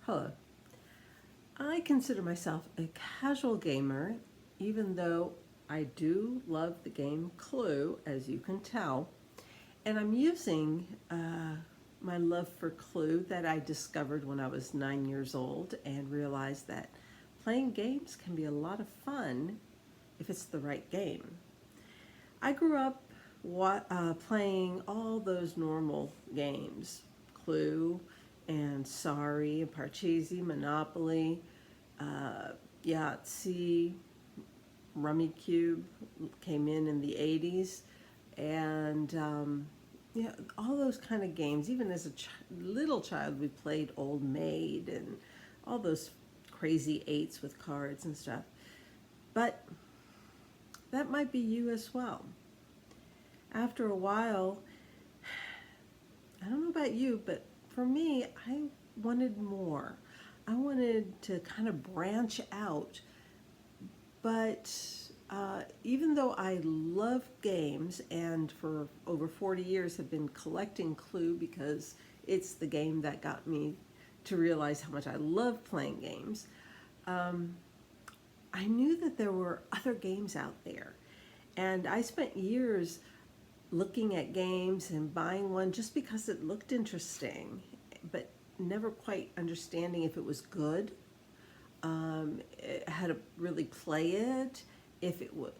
Hello. I consider myself a casual gamer, even though I do love the game Clue, as you can tell. And I'm using my love for Clue that I discovered when I was 9 years old and realized that playing games can be a lot of fun if it's the right game. I grew up playing all those normal games, Clue and Sorry, and Parcheesi, Monopoly, Yahtzee, Rummy Cube came in the 80s, and all those kind of games. Even as a little child, we played Old Maid and all those crazy eights with cards and stuff. But that might be you as well. After a while, I don't know about you, but for me, I wanted more. I wanted to kind of branch out, but even though I love games and for over 40 years have been collecting Clue because it's the game that got me to realize how much I love playing games, I knew that there were other games out there. And I spent years looking at games and buying one just because it looked interesting, but never quite understanding if it was good, how to really play it, if it was.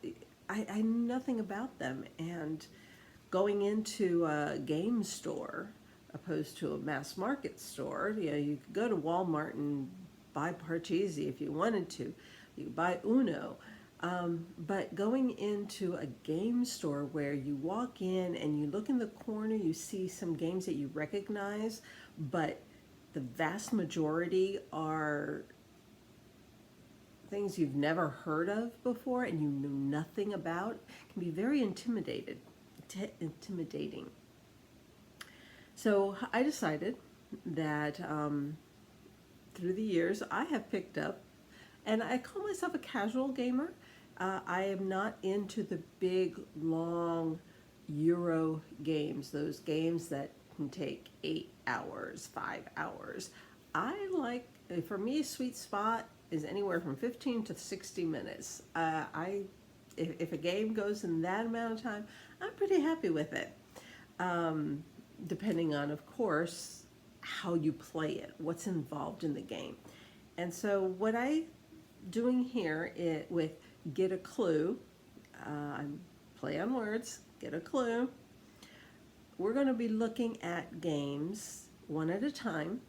I knew nothing about them, and going into a game store opposed to a mass market store, you could go to Walmart and buy Parcheesi if you wanted to. You could buy Uno. But going into a game store where you walk in and you look in the corner, you see some games that you recognize, but the vast majority are things you've never heard of before and you know nothing about, can be very intimidating. So I decided that through the years I have picked up, and I call myself a casual gamer. I am not into the big, long Euro games, those games that can take 8 hours, 5 hours. For me, a sweet spot is anywhere from 15 to 60 minutes. If a game goes in that amount of time, I'm pretty happy with it. Depending on, of course, how you play it, what's involved in the game. And so what I'm doing here with Get a Clue, I'm play on words, Get a Clue. We're going to be looking at games one at a time,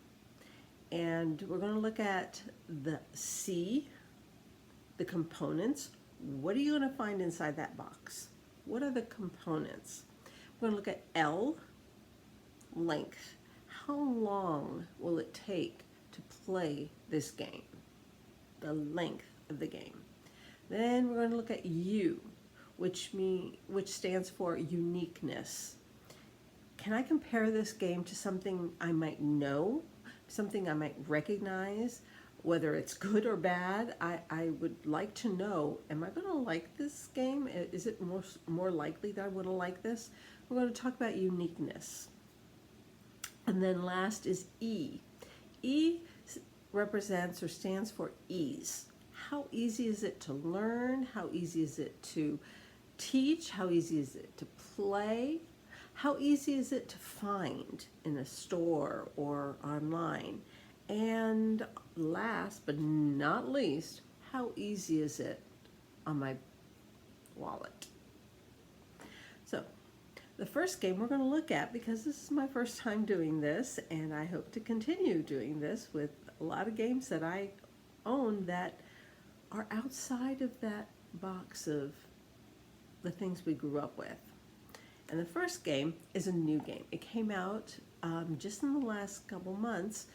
and we're going to look at the C, the components. What are you going to find inside that box? What are the components? We're going to look at L, length. How long will it take to play this game? The length of the game. Then we're going to look at U, which stands for uniqueness. Can I compare this game to something I might know, something I might recognize, whether it's good or bad? I would like to know, am I going to like this game? Is it more likely that I would like this? We're going to talk about uniqueness. And then last is E. E represents or stands for ease. How easy is it to learn? How easy is it to teach? How easy is it to play? How easy is it to find in a store or online? And last but not least, how easy is it on my wallet? So the first game we're going to look at, because this is my first time doing this, and I hope to continue doing this with a lot of games that I own that are outside of that box of the things we grew up with. And the first game is a new game. It came out just in the last couple months,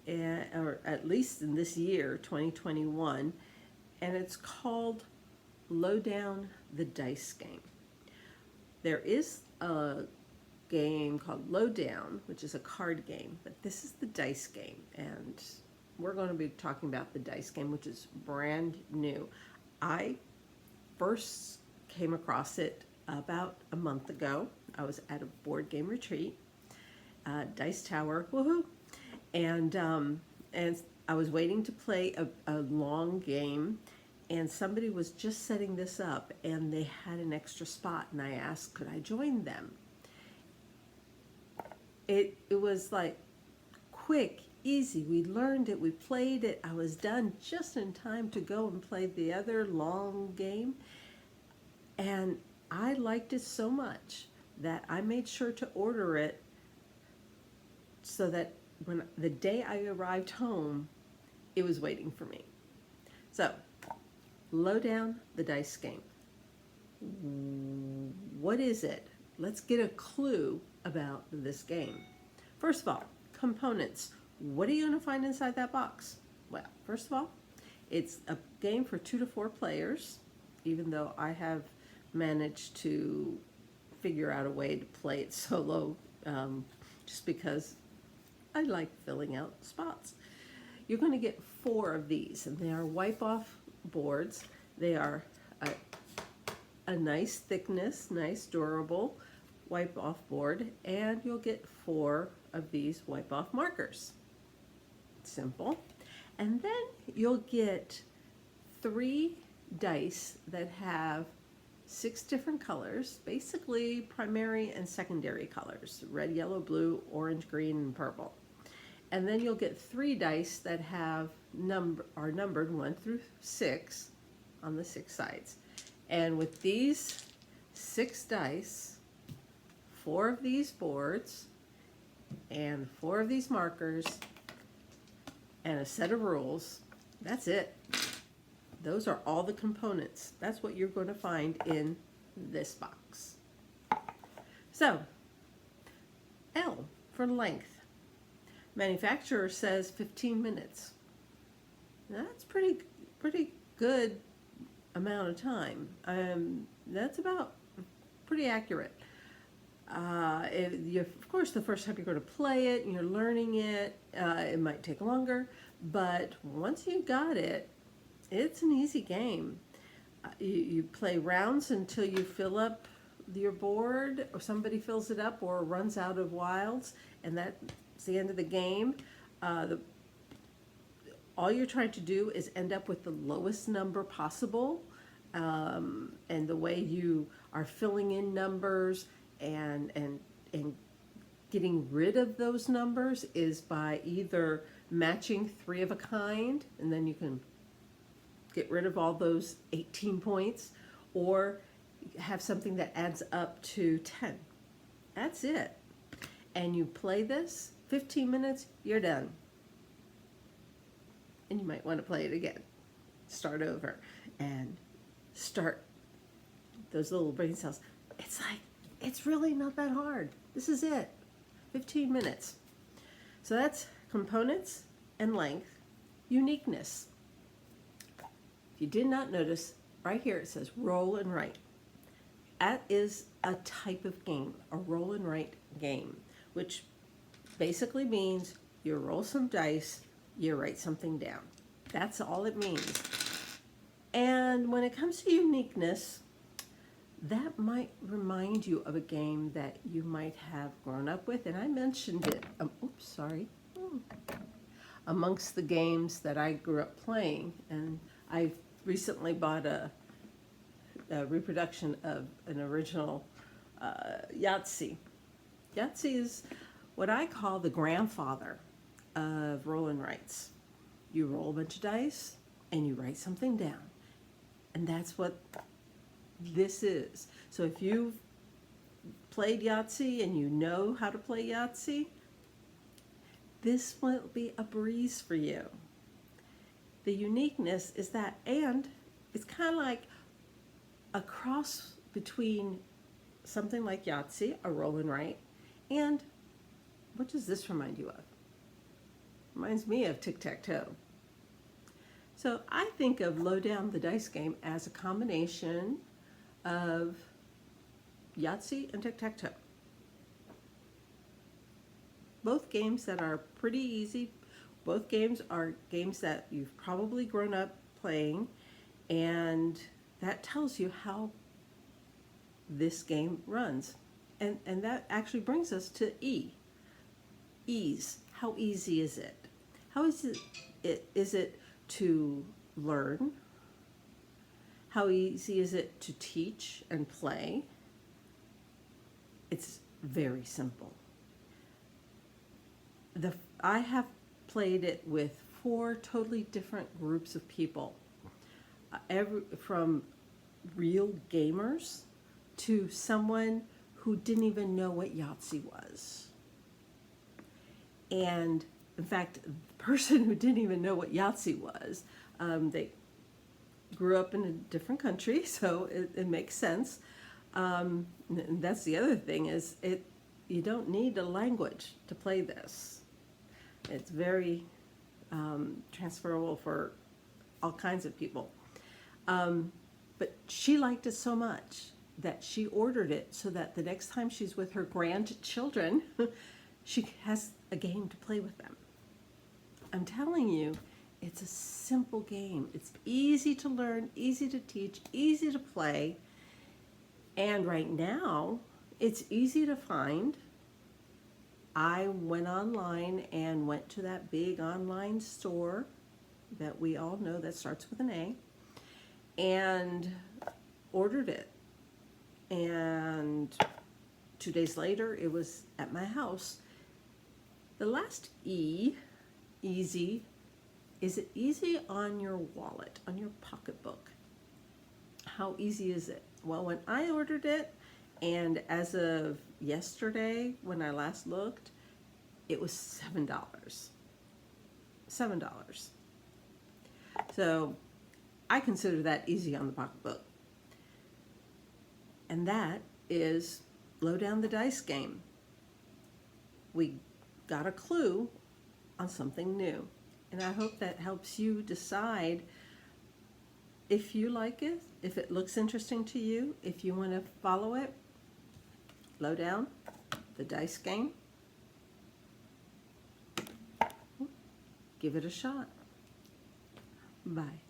or at least in this year, 2021, and it's called LowDown, the dice game. There is a game called LowDown, which is a card game, but this is the dice game, and we're going to be talking about the dice game, which is brand new. I first came across it about a month ago. I was at a board game retreat, Dice Tower, woohoo! And and I was waiting to play a long game, and somebody was just setting this up, and they had an extra spot, and I asked, could I join them? It was like quick, easy. We learned it, we played it. I was done just in time to go and play the other long game, and I liked it so much that I made sure to order it so that when the day I arrived home, it was waiting for me. So, LowDown, the dice game. What is it? Let's get a clue about this game. First of all, components. What are you going to find inside that box? Well, first of all, it's a game for 2 to 4 players, even though I have managed to figure out a way to play it solo, just because I like filling out spots. You're going to get 4 of these, and they are wipe-off boards. They are a nice thickness, nice durable wipe-off board, and you'll get 4 of these wipe-off markers. Simple. And then you'll get 3 dice that have 6 different colors, basically primary and secondary colors: red, yellow, blue, orange, green, and purple. And then you'll get 3 dice that have are numbered 1 through 6 on the 6 sides. And with these 6 dice, 4 of these boards, and 4 of these markers, and a set of rules, that's it. Those are all the components. That's what you're going to find in this box. So, L for length. Manufacturer says 15 minutes. That's pretty good amount of time. That's about pretty accurate. Of course, the first time you're going to play it and you're learning it, it might take longer, but once you got it, it's an easy game. You play rounds until you fill up your board, or somebody fills it up or runs out of wilds, and that's the end of the game. All you're trying to do is end up with the lowest number possible, and the way you are filling in numbers and getting rid of those numbers is by either matching 3 of a kind, and then you can get rid of all those 18 points, or have something that adds up to 10. That's it. And you play this 15 minutes, you're done. And you might want to play it again. Start over and start those little brain cells. It's like, it's really not that hard. This is it. 15 minutes. So that's components and length. Uniqueness. If you did not notice, right here it says roll and write. That is a type of game, a roll and write game, which basically means you roll some dice, you write something down. That's all it means. And when it comes to uniqueness, that might remind you of a game that you might have grown up with, and I mentioned it, amongst the games that I grew up playing, and I recently bought a reproduction of an original Yahtzee. Yahtzee is what I call the grandfather of roll and writes. You roll a bunch of dice and you write something down, and that's what this is. So if you've played Yahtzee and you know how to play Yahtzee, this will be a breeze for you. The uniqueness is that, and it's kind of like a cross between something like Yahtzee, a roll and write, and what does this remind you of? Reminds me of tic-tac-toe. So I think of LowDown, the dice game, as a combination of Yahtzee and tic-tac-toe. Both games that are pretty easy. Both games are games that you've probably grown up playing, and that tells you how this game runs. And that actually brings us to E. Ease. How easy is it? How is it to learn? How easy is it to teach and play? It's very simple. I have played it with 4 totally different groups of people, from real gamers to someone who didn't even know what Yahtzee was. And in fact, the person who didn't even know what Yahtzee was, they grew up in a different country, so it makes sense. And that's the other thing is you don't need a language to play this. It's very transferable for all kinds of people. But she liked it so much that she ordered it so that the next time she's with her grandchildren, she has a game to play with them. I'm telling you, it's a simple game. It's easy to learn, easy to teach, easy to play. And right now, it's easy to find. I went online and went to that big online store that we all know that starts with an A and ordered it. And 2 days later, it was at my house. The last E, easy, is it easy on your wallet, on your pocketbook? How easy is it? Well, when I ordered it, and as of yesterday, when I last looked, it was $7. $7. So I consider that easy on the pocketbook. And that is LowDown the Dice Game. We got a clue on something new. And I hope that helps you decide if you like it, if it looks interesting to you, if you want to follow it. LowDown the Dice Game. Give it a shot. Bye.